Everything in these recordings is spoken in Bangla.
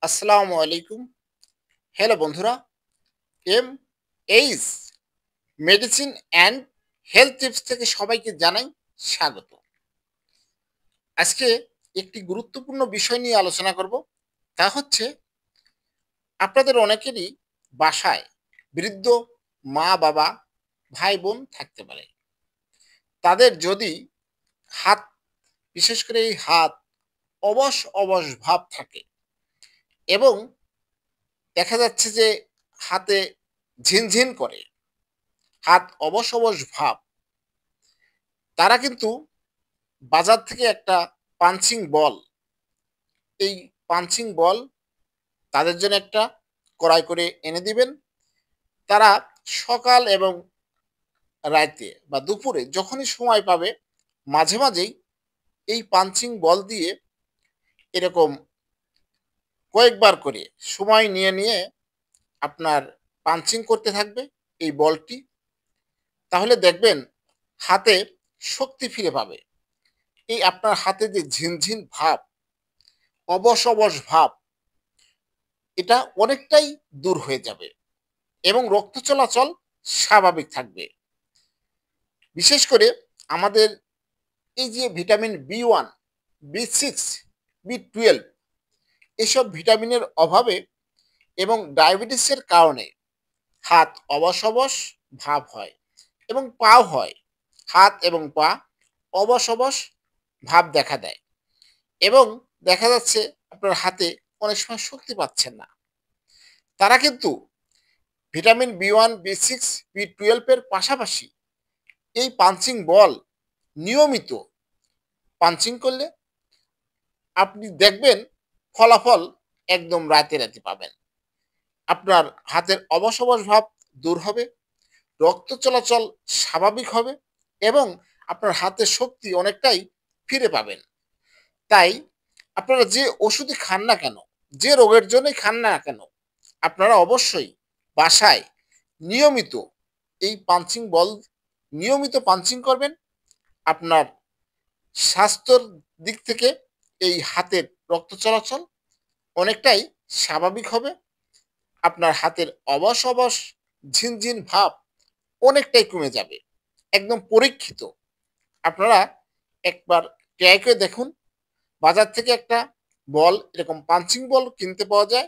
আসসালামু আলাইকুম। হ্যালো বন্ধুরা, M H medicine and health tips থেকে সবাইকে জানাই স্বাগত। আজকে একটি গুরুত্বপূর্ণ বিষয় নিয়ে আলোচনা করব। তা হচ্ছে আপনাদের অনেকেরই বাসায় বৃদ্ধ মা-বাবা, ভাই-বোন থাকতে পারে। তাদের যদি হাত, বিশেষ করে এই হাত অবশ, অবশ ভাব থাকে এবং দেখা যাচ্ছে যে হাতে ঝিনঝিন করে, হাত অবশ, অবশ ভাব, তারা কিন্তু বাজার থেকে একটা পাঞ্চিং বল, এই পাঞ্চিং বল তাদের জন্য একটা ক্রয় করে এনে দিবেন। তারা সকাল এবং রাতে বা দুপুরে যখনই সময় পাবে মাঝে মাঝেই এই পাঞ্চিং বল দিয়ে এরকম কয়েকবার করে সময় নিয়ে নিয়ে আপনার পাঞ্চিং করতে থাকবে এই বলটি। তাহলে দেখবেন হাতে শক্তি ফিরে পাবে। এই আপনার হাতে যে ঝিনঝিন ভাব, অবশ অবশ ভাব, এটা অনেকটাই দূর হয়ে যাবে এবং রক্ত চলাচল স্বাভাবিক থাকবে। বিশেষ করে আমাদের এই যে ভিটামিন বি1, বি6, বি12, এসব ভিটামিনের অভাবে এবং ডায়াবেটিসের কারণে হাত অবশ অবশ ভাব হয় এবং পাও হয়। হাত এবং পা অবশ অবশ ভাব দেখা দেয় এবং দেখা যাচ্ছে আপনার হাতে অনেক সময় শক্তি পাচ্ছেন না। তারা কিন্তু ভিটামিন বি1, বি6, বি12 এর পাশাপাশি এই পাঞ্চিং বল নিয়মিত পাঞ্চিং করলে আপনি দেখবেন ফলাফল একদম রাতে রাতে পাবেন। আপনার হাতের অবশ অবশ ভাব দূর হবে, রক্ত চলাচল স্বাভাবিক হবে এবং আপনার হাতের শক্তি অনেকটাই ফিরে পাবেন। তাই আপনারা যে ওষুধই খান না কেন, যে রোগের জন্যই খান না কেন, আপনারা অবশ্যই বাসায় নিয়মিত এই পাঞ্চিং বল নিয়মিত পাঞ্চিং করবেন। আপনার স্বাস্থ্যর দিক থেকে এই হাতের রক্ত চলাচল অনেকটাই স্বাভাবিক হবে। আপনার হাতের অবশ অবশ ঝিনঝিন ভাব অনেকটাই কমে যাবে, একদম পরীক্ষিত। আপনারা একবার ট্রাই করে দেখুন। বাজার থেকে একটা বল, এরকম পাঞ্চিং বল কিনতে পাওয়া যায়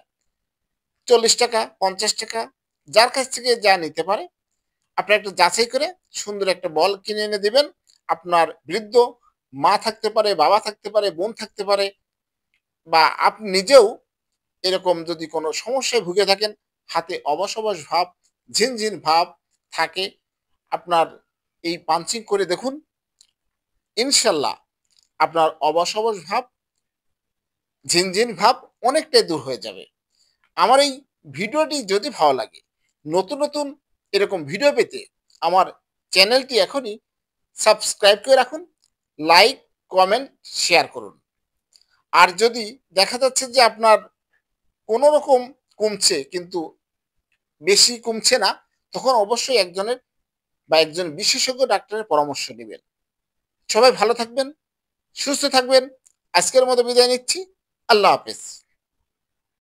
40 টাকা, 50 টাকা, যার কাছ থেকে যা নিতে পারে। আপনারা একটু যাচাই করে সুন্দর একটা বল কিনে এনে দিবেন। আপনার বৃদ্ধ মা থাকতে পারে, বাবা থাকতে পারে, বোন থাকতে পারে, বা আপনি নিজেও এরকম যদি কোনো সমস্যায় ভুগে থাকেন, হাতে অবশ অবশ ভাব, ঝিনঝিন ভাব থাকে, আপনার এই পাঞ্চিং করে দেখুন। ইনশাল্লাহ আপনার অবশ অবশ ভাব, ঝিনঝিন ভাব অনেকটাই দূর হয়ে যাবে। আমার এই ভিডিওটি যদি ভালো লাগে, নতুন নতুন এরকম ভিডিও পেতে আমার চ্যানেলটি এখনই সাবস্ক্রাইব করে রাখুন, লাইক, কমেন্ট, শেয়ার করুন। আর যদি দেখা যাচ্ছে যে আপনার কোনো রকম কমছে কিন্তু বেশি কমছে না, তখন অবশ্যই একজনের বা একজন বিশেষজ্ঞ ডাক্তারের পরামর্শ নেবেন। সবাই ভালো থাকবেন, সুস্থ থাকবেন। আজকের মতো বিদায় নিচ্ছি। আল্লাহ হাফেজ।